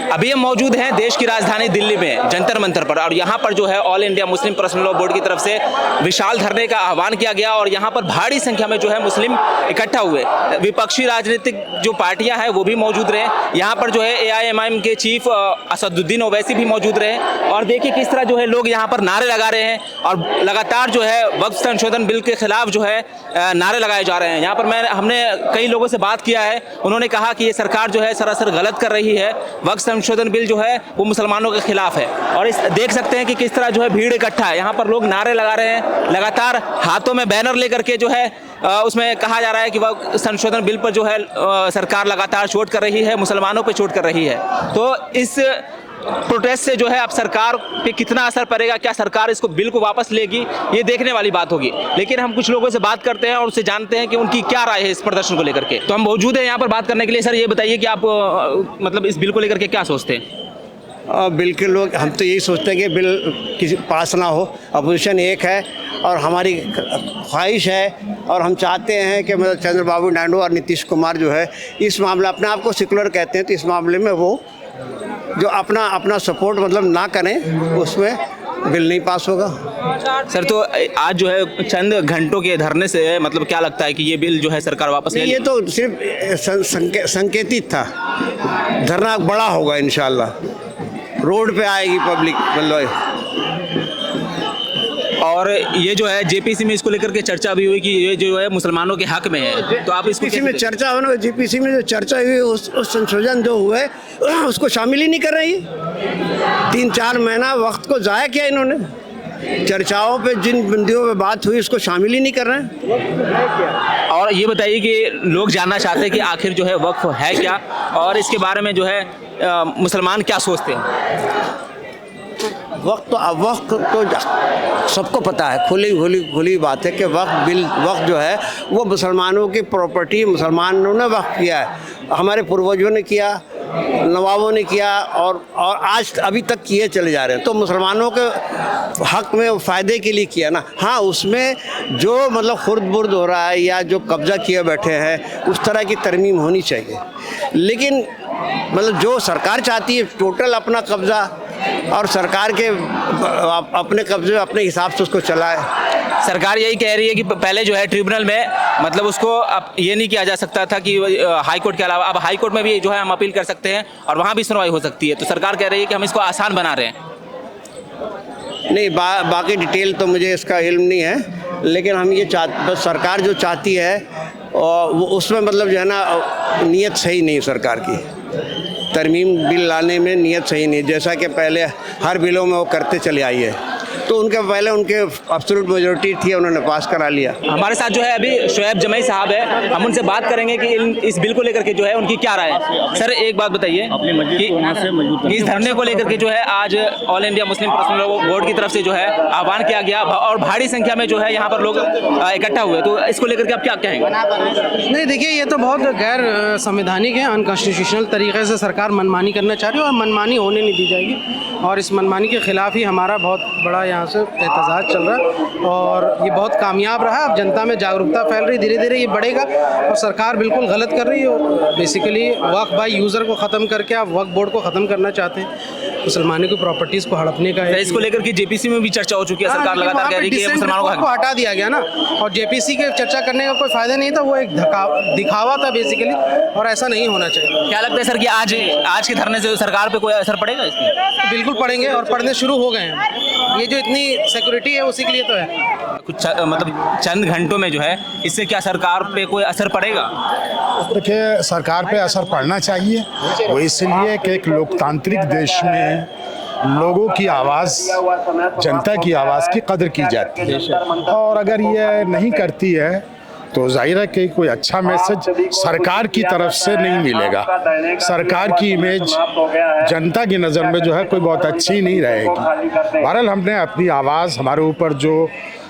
अभी हम मौजूद हैं देश की राजधानी दिल्ली में जंतर मंतर पर, और यहाँ पर जो है all India Muslim personal law board की तरफ से विशाल धरने का आह्वान किया गया और यहाँ पर भारी संख्या में जो है मुस्लिम इकट्ठा हुए। विपक्षी राजनीतिक जो पार्टियां हैं वो भी मौजूद रहे। यहाँ पर जो है AIMIM के चीफ असदुद्दीन ओवैसी भी मौजूद रहे, और देखिए किस तरह जो है लोग यहाँ पर नारे लगा रहे हैं और लगातार जो है वक्फ संशोधन बिल के खिलाफ जो है नारे लगाए जा रहे हैं। यहाँ पर हमने कई लोगों से बात किया है, उन्होंने कहा कि ये सरकार जो है सरासर गलत कर रही है, वक्फ संशोधन बिल जो है वो मुसलमानों के खिलाफ है। और देख सकते हैं कि किस तरह जो है भीड़ इकट्ठा है, यहाँ पर लोग नारे लगा रहे हैं, लगातार हाथों में बैनर लेकर के जो है उसमें कहा जा रहा है कि वह संशोधन बिल पर जो है सरकार लगातार चोट कर रही है, मुसलमानों पे चोट कर रही है। तो इस प्रोटेस्ट से जो है अब सरकार पे कितना असर पड़ेगा, क्या सरकार इसको बिल को वापस लेगी, ये देखने वाली बात होगी। लेकिन हम कुछ लोगों से बात करते हैं और उससे जानते हैं कि उनकी क्या राय है इस प्रदर्शन को लेकर के। तो हम मौजूद हैं यहाँ पर बात करने के लिए। सर ये बताइए कि आप मतलब इस बिल को लेकर के क्या सोचते हैं? बिल के लोग हम तो यही सोचते हैं कि बिल किसी पास ना हो। अपोजिशन एक है और हमारी ख्वाहिश है और हम चाहते हैं कि मतलब चंद्रबाबू नायडू और नीतीश कुमार जो है इस मामले, अपने आप को सेकुलर कहते हैं, तो इस मामले में वो जो अपना सपोर्ट मतलब ना करें, उसमें बिल नहीं पास होगा। सर तो आज जो है चंद घंटों के धरने से मतलब क्या लगता है कि ये बिल जो है सरकार वापस ले? ये तो सिर्फ संकेतित था, धरना बड़ा होगा इंशाल्लाह, रोड पे आएगी पब्लिक मतलब। और ये जो है JPC में इसको लेकर के चर्चा भी हुई कि ये जो है मुसलमानों के हक में है, तो आप इसको में चर्चा हो ना, JPC में जो चर्चा हुई उस संशोधन जो हुए उसको शामिल ही नहीं कर रही है। 3-4 महीना वक्त को ज़ाया किया इन्होंने, चर्चाओं पे जिन बिंदुओं पे बात हुई उसको शामिल ही नहीं कर रहे हैं। और ये बताइए कि लोग जानना चाहते हैं कि आखिर जो है वक्फ है क्या, और इसके बारे में जो है मुसलमान क्या सोचते हैं? वक्त तो सबको पता है, खुली बात है कि वक्त जो है वो मुसलमानों की प्रॉपर्टी, मुसलमानों ने वक्त किया है, हमारे पूर्वजों ने किया, नवाबों ने किया और आज अभी तक किए चले जा रहे हैं। तो मुसलमानों के हक में फ़ायदे के लिए किया ना। हाँ, उसमें जो मतलब खुर्द-बुर्द हो रहा है या जो कब्ज़ा किए बैठे हैं उस तरह की तरमीम होनी चाहिए, लेकिन मतलब जो सरकार चाहती है टोटल अपना कब्ज़ा, और सरकार के अपने कब्जे अपने हिसाब से उसको चलाए। सरकार यही कह रही है कि पहले जो है ट्रिब्यूनल में मतलब उसको अब ये नहीं किया जा सकता था कि हाई कोर्ट के अलावा अब हाई कोर्ट में भी जो है हम अपील कर सकते हैं और वहाँ भी सुनवाई हो सकती है। तो सरकार कह रही है कि हम इसको आसान बना रहे हैं। नहीं, बाकी डिटेल तो मुझे इसका इल्म नहीं है, लेकिन हम ये बस सरकार जो चाहती है वो उसमें मतलब जो है ना नीयत सही नहीं, सरकार की तरमीम बिल लाने में नीयत सही नहीं, जैसा कि पहले हर बिलों में वो करते चले आई है। तो उनके पहले उनके एब्सोल्यूट मेजॉरिटी थी, उन्होंने पास करा लिया। हमारे साथ जो है अभी शोएब जमई साहब है, हम उनसे बात करेंगे कि इस बिल को लेकर के जो है उनकी क्या राय है। सर एक बात बताइए कि इस धरने को लेकर के जो है आज all India Muslim personal law board की तरफ से जो है आह्वान किया गया और भारी संख्या में जो है यहाँ पर लोग इकट्ठा हुए, तो इसको लेकर के आप क्या कहेंगे? नहीं देखिए, ये तो बहुत गैर संवैधानिक है, अनकॉन्स्टिट्यूशनल तरीके से सरकार मनमानी करना चाह रही है और मनमानी होने नहीं दी जाएगी, और इस मनमानी के खिलाफ ही हमारा बहुत बड़ा यहाँ से एहतजाज चल रहा है और ये बहुत कामयाब रहा। अब जनता में जागरूकता फैल रही, धीरे धीरे ये बढ़ेगा और सरकार बिल्कुल गलत कर रही है और बेसिकली वक्फ बाय यूज़र को ख़त्म करके आप वक्फ बोर्ड को ख़त्म करना चाहते हैं, मुसलमानों की प्रॉपर्टीज़ को हड़पने का है। इसको लेकर के JPC में भी चर्चा हो चुकी है, सरकार लगातार कह रही है कि मुसलमानों को हटा दिया गया ना, और JPC के चर्चा करने का कोई फ़ायदा नहीं था, वो एक दिखावा था बेसिकली, और ऐसा नहीं होना चाहिए। क्या लगता है सर कि आज के धरने से सरकार पे कोई असर पड़ेगा इसमें? बिल्कुल पड़ेंगे और पड़ने शुरू हो गए हैं। ये जो इतनी सिक्योरिटी है उसी के लिए तो है। कुछ मतलब चंद घंटों में जो है इससे क्या सरकार पे कोई असर पड़ेगा? देखिए, सरकार पे असर पड़ना चाहिए, वो इसलिए कि एक लोकतांत्रिक देश में लोगों की आवाज़, जनता की आवाज़ की कदर की जाती है, और अगर ये नहीं करती है तो जाहिर है कि कोई अच्छा मैसेज सरकार की तरफ से नहीं मिलेगा। सरकार की इमेज जनता की नज़र में जो है कोई बहुत अच्छी नहीं रहेगी। बहरहाल हमने अपनी आवाज़, हमारे ऊपर जो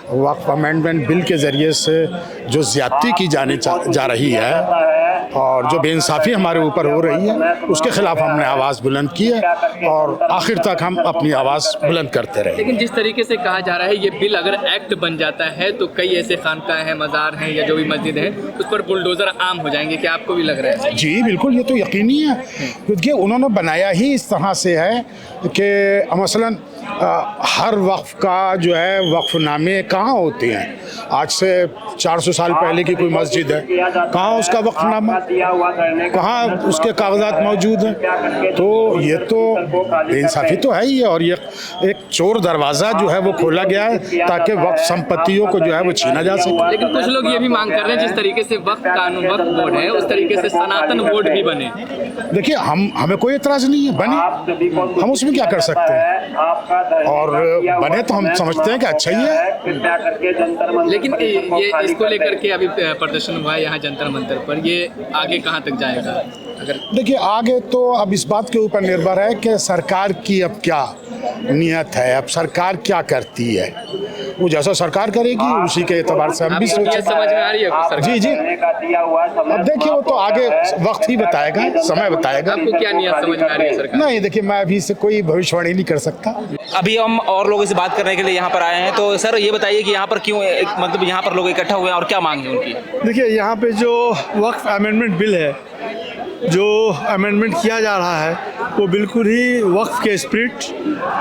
वक्फ अमेंडमेंट बिल के ज़रिए से जो ज़्यादती की जाने जा रही है और जो बेइंसाफ़ी हमारे ऊपर हो रही है उसके ख़िलाफ़ हमने आवाज़ बुलंद की है और आखिर तक हम अपनी आवाज़ बुलंद करते रहे। लेकिन जिस तरीके से कहा जा रहा है ये बिल अगर एक्ट बन जाता है तो कई ऐसे खानकाह हैं, मज़ार हैं या जो भी मस्जिद है उस पर बुलडोज़र आम हो जाएंगे, क्या आपको भी लग रहा है? जी बिल्कुल, ये तो यकीनी है क्योंकि उन्होंने बनाया ही इस तरह से है कि मसलन हर वक्फ का जो है वक्फनामे कहाँ होते हैं। आज से 400 साल पहले की कोई मस्जिद है, कहाँ उसका वक्फनामा, कहाँ उसके कागजात मौजूद हैं। तो ये तो बेइंसाफ़ी तो है ही है और ये एक चोर दरवाज़ा जो है वो खोला गया है ताकि वक्फ संपत्तियों को जो है वो छीना जा सके। लेकिन कुछ लोग ये भी मांग कर रहे हैं जिस तरीके से वक्फ कानून वक्फ बोर्ड है उस तरीके से सनातन बोर्ड भी बने। देखिए हमें कोई एतराज़ नहीं है, बने, हम उसमें क्या कर सकते हैं और बने तो हम समझते हैं कि अच्छा ही है। लेकिन ये इसको लेकर के अभी प्रदर्शन हुआ है यहाँ जंतर मंतर पर, ये आगे कहाँ तक जाएगा? अगर देखिए आगे तो अब इस बात के ऊपर निर्भर है कि सरकार की अब क्या नियत है, अब सरकार क्या करती है, वो जैसा सरकार करेगी उसी के एतबार से हम भी आपको ये समझ में आ रही है कुछ सरकार? जी जी, अब देखिए वो तो आगे वक्त ही बताएगा, समय बताएगा। आपको क्या नियत समझ में आ रही है सरकार? नहीं देखिए, मैं अभी से कोई भविष्यवाणी नहीं कर सकता। अभी हम और लोगों से बात करने के लिए यहाँ पर आए हैं, तो सर ये बताइए कि यहाँ पर क्यों मतलब यहाँ पर लोग इकट्ठा हुए हैं और क्या मांग है उनकी? देखिए यहाँ पे जो वक्फ अमेंडमेंट बिल है, जो अमेंडमेंट किया जा रहा है वो बिल्कुल ही वक्फ के स्पिरिट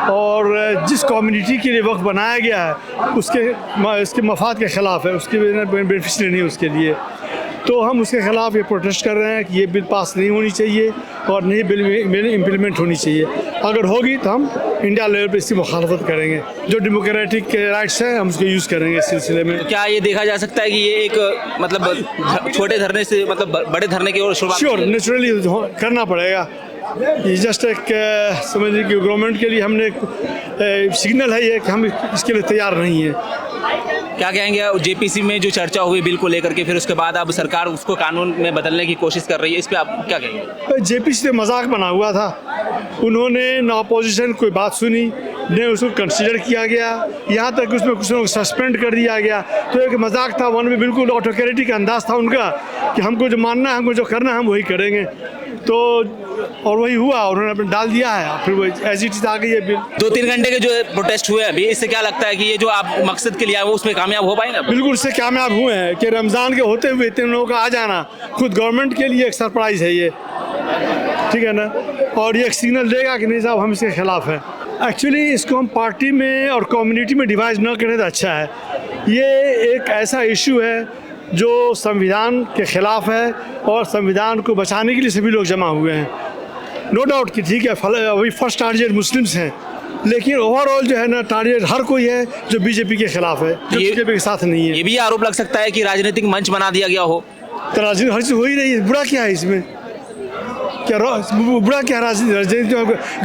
और जिस कम्युनिटी के लिए वक्फ बनाया गया है उसके मफाद के ख़िलाफ़ है, उसके बेनिफिशियरी नहीं उसके लिए। तो हम उसके ख़िलाफ़ ये प्रोटेस्ट कर रहे हैं कि ये बिल पास नहीं होनी चाहिए और नई बिल इम्प्लीमेंट होनी चाहिए। अगर होगी तो हम इंडिया लेवल पर इसकी मुखालफत करेंगे, जो डेमोक्रेटिक राइट्स हैं हम उसको यूज़ करेंगे इस सिलसिले में। क्या ये देखा जा सकता है कि ये एक मतलब छोटे धरने से मतलब बड़े धरने की ओर शुरुआत? श्योर, नेचुरली करना पड़ेगा। ये जस्ट एक समझिए कि गवर्नमेंट के लिए हमने एक सिग्नल है ये कि हम इसके लिए तैयार नहीं है। क्या कहेंगे जेपीसी में जो चर्चा हुई बिल को लेकर के, फिर उसके बाद अब सरकार उसको कानून में बदलने की कोशिश कर रही है, इस पे आप क्या कहेंगे? जेपीसी से मजाक बना हुआ था, उन्होंने ना अपोजिशन कोई बात सुनी न उसको कंसीडर किया गया, यहाँ तक उसमें कुछ लोग सस्पेंड कर दिया गया। तो एक मजाक था, वन में बिल्कुल ऑटोक्रेटिक अंदाज था उनका कि हमको जो मानना है, हमको जो करना है हम वही करेंगे। तो और वही हुआ, उन्होंने अपने डाल दिया है, फिर वो ऐसी चीज़ आ गई है बिल। 2-3 घंटे के जो प्रोटेस्ट हुए अभी, इससे क्या लगता है कि ये जो आप मकसद के लिए आए वो उसमें कामयाब हो पाएंगे? बिल्कुल इससे कामयाब हुए हैं कि रमज़ान के होते हुए इतने लोगों का आ जाना खुद गवर्नमेंट के लिए एक सरप्राइज़ है ये, ठीक है ना। और ये एक सिग्नल देगा कि नहीं साहब हम इसके खिलाफ हैं। एक्चुअली इसको हम पार्टी में और कम्युनिटी में डिवाइड न करें तो अच्छा है। ये एक ऐसा इशू है जो संविधान के ख़िलाफ़ है और संविधान को बचाने के लिए सभी लोग जमा हुए हैं। नो डाउट कि ठीक है अभी फर्स्ट टारगेट मुस्लिम्स हैं, लेकिन ओवरऑल जो है ना टारगेट हर कोई है जो बीजेपी के खिलाफ है, जो बीजेपी के साथ नहीं है। ये भी आरोप लग सकता है कि राजनीतिक मंच बना दिया गया हो। तो राजनीति हर चीज़ हो ही रही है, बुरा क्या है इसमें? क्या बुरा क्या राजनीति?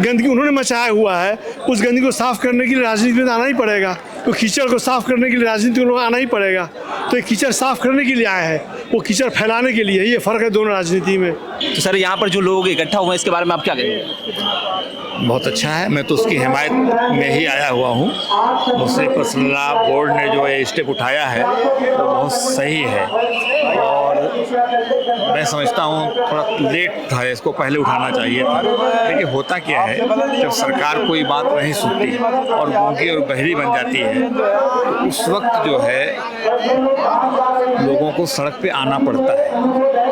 गंदगी उन्होंने मचाया हुआ है, उस गंदगी को साफ़ करने के लिए राजनीति में आना ही पड़ेगा। तो कीचड़ को साफ़ करने के लिए राजनीति में आना ही पड़ेगा। तो ये कीचड़ साफ़ करने के लिए आए हैं, वो कीचड़ फैलाने के लिए। ये फ़र्क है दोनों राजनीति में। तो सर यहाँ पर जो लोग इकट्ठा हुए हैं इसके बारे में आप क्या कहेंगे? बहुत अच्छा है, मैं तो उसकी हिमायत में ही आया हुआ हूँ। मुस्लिम पर्सनल बोर्ड ने जो ये स्टेप उठाया है वो बहुत सही है और मैं समझता हूँ थोड़ा लेट था, इसको पहले उठाना चाहिए था। लेकिन होता क्या है, जब सरकार कोई बात नहीं सुनती और गूंगी और बहरी बन जाती है तो उस वक्त जो है लोगों को सड़क पे आना पड़ता है।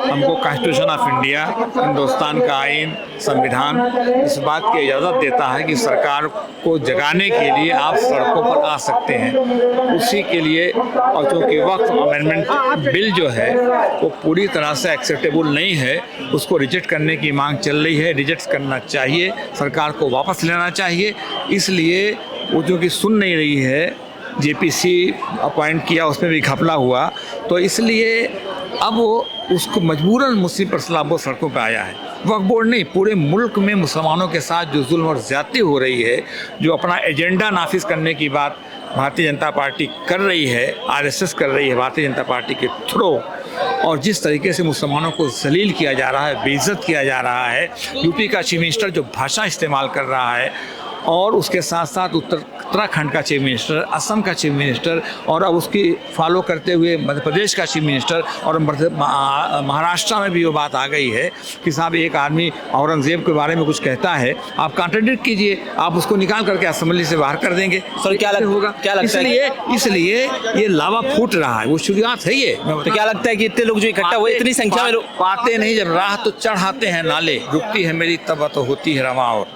हमको कॉन्स्टिट्यूशन ऑफ इंडिया, हिंदुस्तान का आइन, संविधान इस बात की इजाज़त देता है कि सरकार को जगाने के लिए आप सड़कों पर आ सकते हैं। उसी के लिए और चूँकि वक्फ अमेंडमेंट बिल जो है वो पूरी तरह से एक्सेप्टेबल नहीं है, उसको रिजेक्ट करने की मांग चल रही है। रिजेक्ट करना चाहिए, सरकार को वापस लेना चाहिए। इसलिए वो जो कि सुन नहीं रही है, जेपीसी अपॉइंट किया उसमें भी घपला हुआ, तो इसलिए अब वो उसको मजबूरन मुस्लिम पर्सनल बोर्ड सड़कों पर आया है। वक्फ बोर्ड नहीं, पूरे मुल्क में मुसलमानों के साथ जो जुल्म और ज़्यादती हो रही है, जो अपना एजेंडा नाफिज करने की बात भारतीय जनता पार्टी कर रही है, आरएसएस कर रही है भारतीय जनता पार्टी के थ्रू, और जिस तरीके से मुसलमानों को जलील किया जा रहा है, बेइज्जत किया जा रहा है, यूपी का चीफ मिनिस्टर जो भाषा इस्तेमाल कर रहा है और उसके साथ साथ उत्तराखंड का चीफ मिनिस्टर, असम का चीफ मिनिस्टर, और अब उसकी फॉलो करते हुए मध्य प्रदेश का चीफ मिनिस्टर, और महाराष्ट्र में भी वो बात आ गई है कि साहब एक आदमी औरंगजेब के बारे में कुछ कहता है, आप कॉन्ट्रडिक्ट कीजिए, आप उसको निकाल करके असेंबली से बाहर कर देंगे। सर क्या होगा? क्या लगता है? इसलिए ये लावा फूट रहा है, वो शुरुआत है ये। तो क्या लगता है कि इतने लोग जो इकट्ठा हुए, इतनी संख्या में पाते नहीं, जब राह तो चढ़ाते हैं नाले, रुकती है मेरी तब तो होती है रवा और